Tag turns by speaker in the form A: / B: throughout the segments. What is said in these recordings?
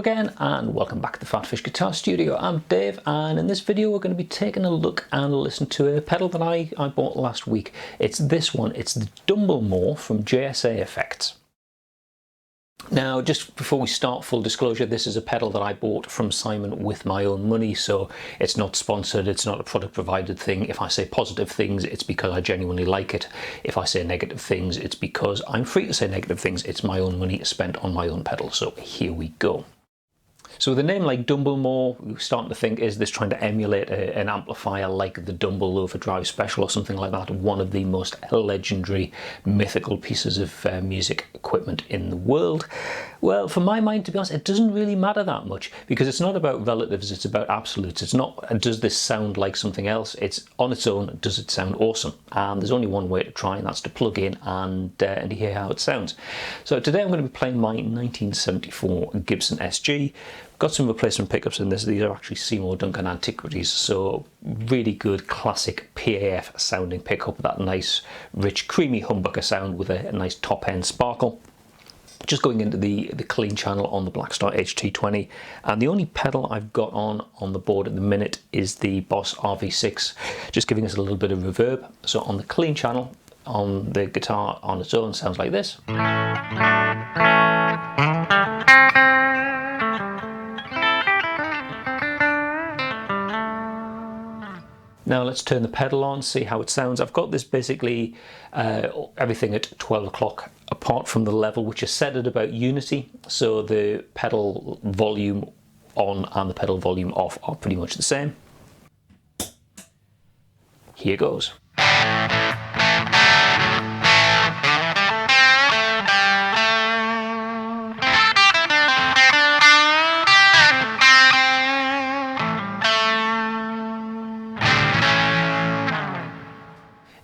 A: again and welcome back to the PhatPhish Guitar Studio. I'm Dave, and in this video we're going to be taking a look and listen to a pedal that I bought last week. It's this one, it's the Dumblemore from JSA Effects. Now, just before we start, full disclosure, this is a pedal that I bought from Simon with my own money, so it's not sponsored, it's not a product provided thing. If I say positive things, it's because I genuinely like it. If I say negative things, it's because I'm free to say negative things. It's my own money spent on my own pedal, so here we go. So with a name like Dumblemore, we're starting to think, is this trying to emulate an amplifier like the Dumble overdrive special or something like that? One of the most legendary, mythical pieces of music equipment in the world. Well, for my mind, to be honest, it doesn't really matter that much, because it's not about relatives, it's about absolutes. It's not, does this sound like something else? It's on its own, does it sound awesome? And there's only one way to try, and that's to plug in and hear how it sounds. So today I'm going to be playing my 1974 Gibson SG. Got some replacement pickups in this. These are actually Seymour Duncan antiquities, so really good classic PAF sounding pickup, that nice rich creamy humbucker sound with a nice top end sparkle. Just going into the clean channel on the Blackstar HT20, and the only pedal I've got on the board at the minute is the Boss RV6, just giving us a little bit of reverb. So on the clean channel, on the guitar on its own, sounds like this. Now let's turn the pedal on, see how it sounds. I've got this basically everything at 12 o'clock, apart from the level, which is set at about unity. So the pedal volume on and the pedal volume off are pretty much the same. Here goes.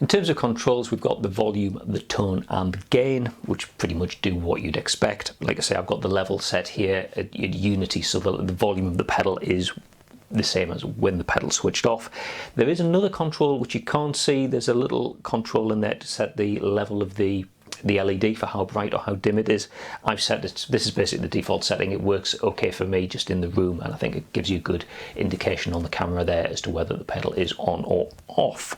A: In terms of controls, we've got the volume, the tone and the gain, which pretty much do what you'd expect. Like I say, I've got the level set here at unity, so the volume of the pedal is the same as when the pedal switched off. There is another control which you can't see. There's a little control in there to set the level of the LED for how bright or how dim it is. I've set it, this is basically the default setting. It works okay for me just in the room, and I think it gives you a good indication on the camera there as to whether the pedal is on or off.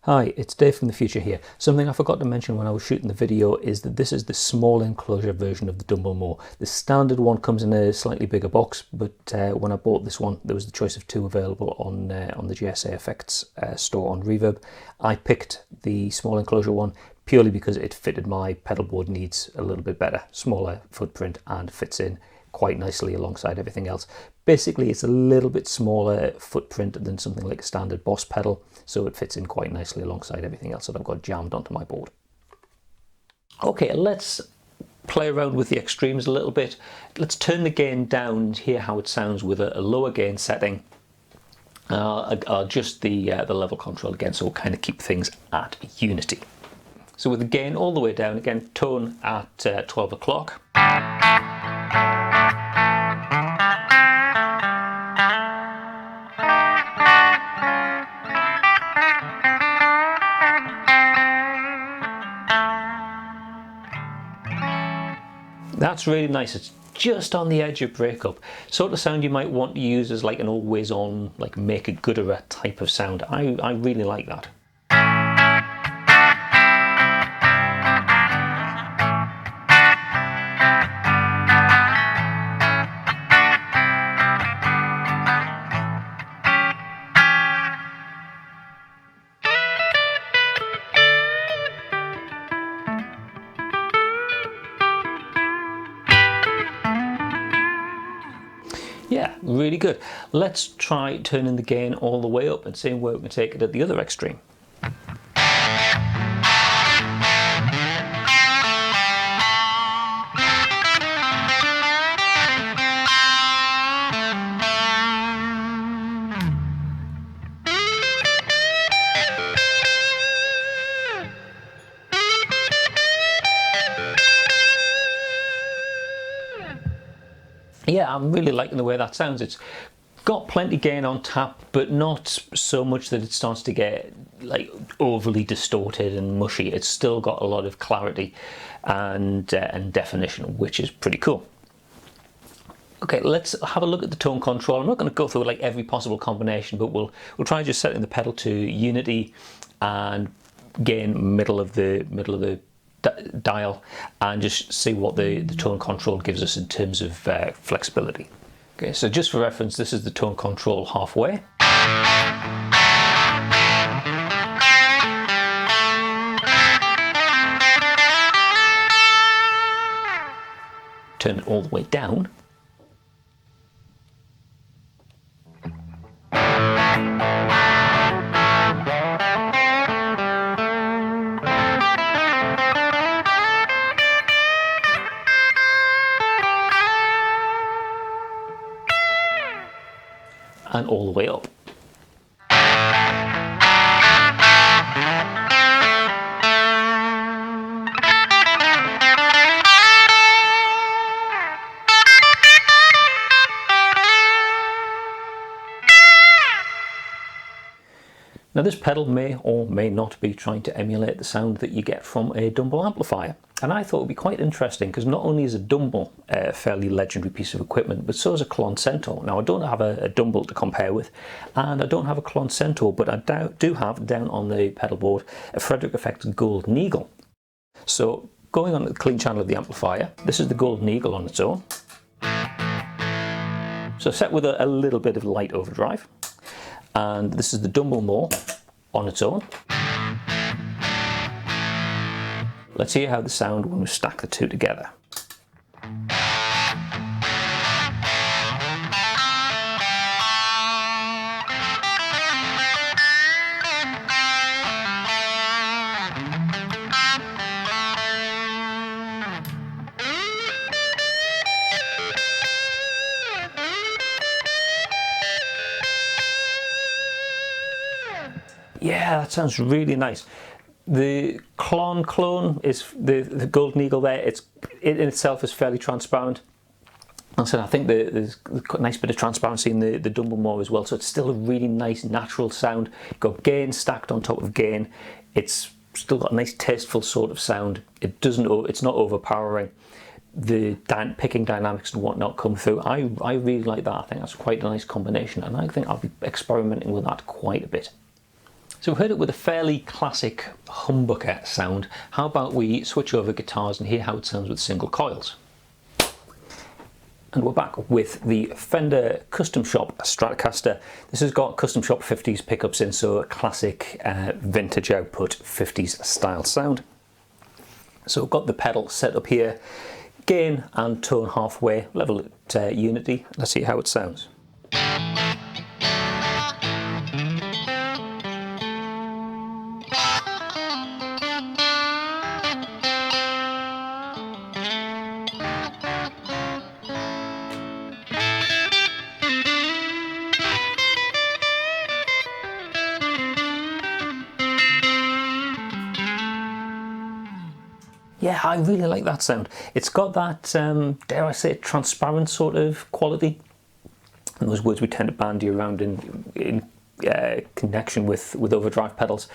A: Hi, it's Dave from the future here. Something I forgot to mention when I was shooting the video is that this is the small enclosure version of the Dumblemore. The standard one comes in a slightly bigger box, but when I bought this one, there was the choice of two available on the JSA Effects store on Reverb. I picked the small enclosure one purely because it fitted my pedal board needs a little bit better. Smaller footprint and fits in quite nicely alongside everything else. Basically, it's a little bit smaller footprint than something like a standard Boss pedal, so it fits in quite nicely alongside everything else that I've got jammed onto my board. Okay, let's play around with the extremes a little bit. Let's turn the gain down and hear how it sounds with a lower gain setting. I'll adjust the level control again, so we'll kind of keep things at unity. So with the gain all the way down, again, tone at 12 o'clock. That's really nice. It's just on the edge of breakup. Sort of sound you might want to use as like an always on, like make a gooder type of sound. I really like that. Yeah, really good. Let's try turning the gain all the way up and seeing where we can take it at the other extreme. Yeah, I'm really liking the way that sounds. It's got plenty gain on tap, but not so much that it starts to get like overly distorted and mushy. It's still got a lot of clarity and definition, which is pretty cool. Okay, let's have a look at the tone control. I'm not going to go through like every possible combination, but we'll try just setting the pedal to unity and gain middle of the dial, and just see what the tone control gives us in terms of flexibility. Okay, so just for reference, this is the tone control halfway. Turn it all the way down. And all the way up. Now this pedal may or may not be trying to emulate the sound that you get from a Dumble amplifier, and I thought it would be quite interesting because not only is a Dumble a fairly legendary piece of equipment, but so is a Klon Centaur. Now I don't have a Dumble to compare with, and I don't have a Klon Centaur, but I do have down on the pedal board a Frederick Effects Golden Eagle. So going on the clean channel of the amplifier, this is the Golden Eagle on its own. So set with a little bit of light overdrive. And this is the Dumblemore on its own. Let's hear how the sound when we stack the two together. Yeah, that sounds really nice. The clone is the Golden Eagle there. It in itself is fairly transparent. Like I said, I think there's a nice bit of transparency in the Dumblemore as well. So it's still a really nice natural sound. You've got gain stacked on top of gain. It's still got a nice tasteful sort of sound. It's not overpowering. The picking dynamics and whatnot come through. I really like that. I think that's quite a nice combination, and I think I'll be experimenting with that quite a bit. So we've heard it with a fairly classic humbucker sound. How about we switch over guitars and hear how it sounds with single coils? And we're back with the Fender Custom Shop Stratocaster. This has got Custom Shop 50s pickups in, so a classic vintage output 50s style sound. So we've got the pedal set up here, gain and tone halfway, level at unity. Let's see how it sounds. Yeah, I really like that sound. It's got that, dare I say, transparent sort of quality. And those words we tend to bandy around in connection with overdrive pedals.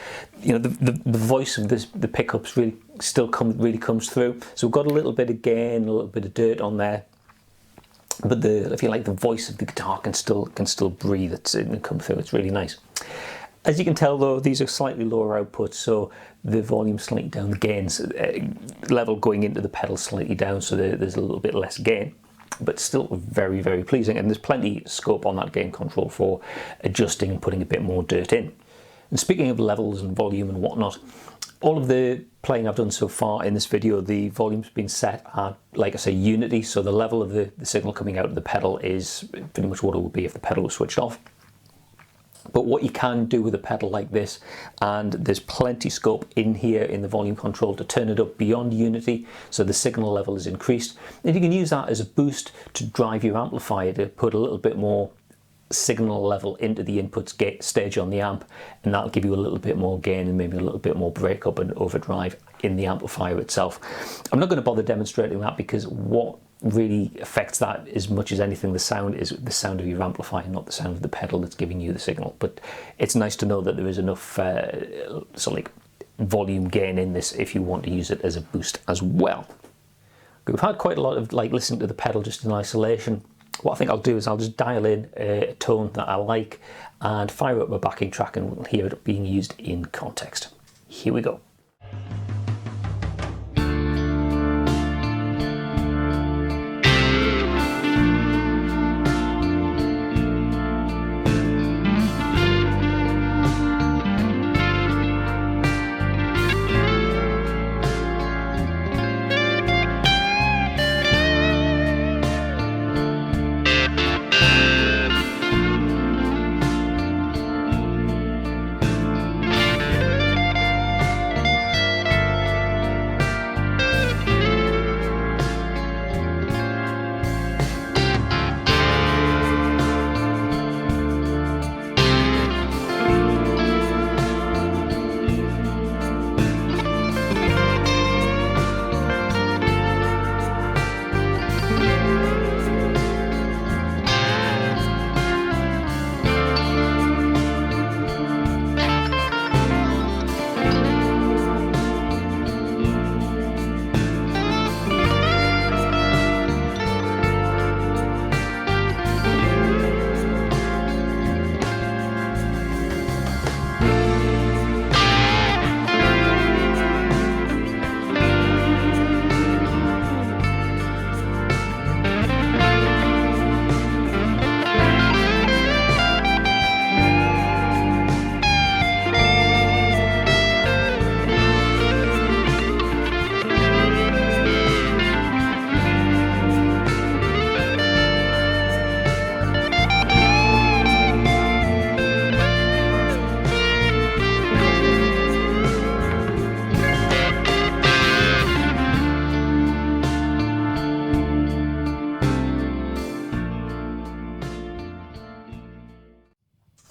A: You know, the voice of the pickups really comes through. So we've got a little bit of gain, a little bit of dirt on there. But if you like, the voice of the guitar can still breathe and come through. It's really nice. As you can tell though, these are slightly lower outputs, so the volume's slightly down, the gain's level going into the pedal slightly down, so there's a little bit less gain, but still very, very pleasing, and there's plenty of scope on that gain control for adjusting and putting a bit more dirt in. And speaking of levels and volume and whatnot, all of the playing I've done so far in this video, the volume's been set at, like I say, unity, so the level of the signal coming out of the pedal is pretty much what it would be if the pedal was switched off. But what you can do with a pedal like this, and there's plenty scope in here in the volume control to turn it up beyond unity, so the signal level is increased. And you can use that as a boost to drive your amplifier to put a little bit more signal level into the input stage on the amp, and that'll give you a little bit more gain and maybe a little bit more breakup and overdrive in the amplifier itself. I'm not going to bother demonstrating that, because what really affects that as much as anything, the sound is the sound of your amplifier, not the sound of the pedal that's giving you the signal. But it's nice to know that there is enough like volume gain in this if you want to use it as a boost as well. We've had quite a lot of listening to the pedal just in isolation. what I think I'll do is I'll just dial in a tone that I like and fire up my backing track, and we'll hear it being used in context. Here we go.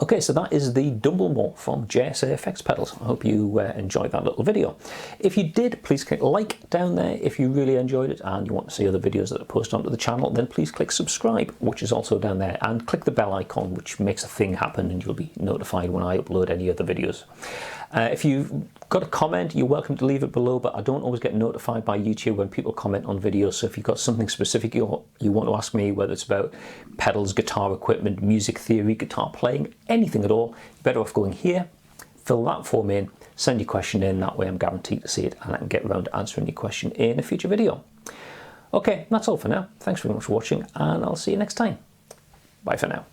A: Okay, so that is the Dumblemore from JSA Effects Pedals. I hope you enjoyed that little video. If you did, please click like down there if you really enjoyed it and you want to see other videos that are posted onto the channel. Then please click subscribe, which is also down there, and click the bell icon, which makes a thing happen and you'll be notified when I upload any other videos. If you've got a comment, you're welcome to leave it below, but I don't always get notified by YouTube when people comment on videos. So if you've got something specific you want to ask me, whether it's about pedals, guitar equipment, music theory, guitar playing, anything at all, you're better off going here, fill that form in, send your question in. That way I'm guaranteed to see it and I can get around to answering your question in a future video. Okay, that's all for now. Thanks very much for watching and I'll see you next time. Bye for now.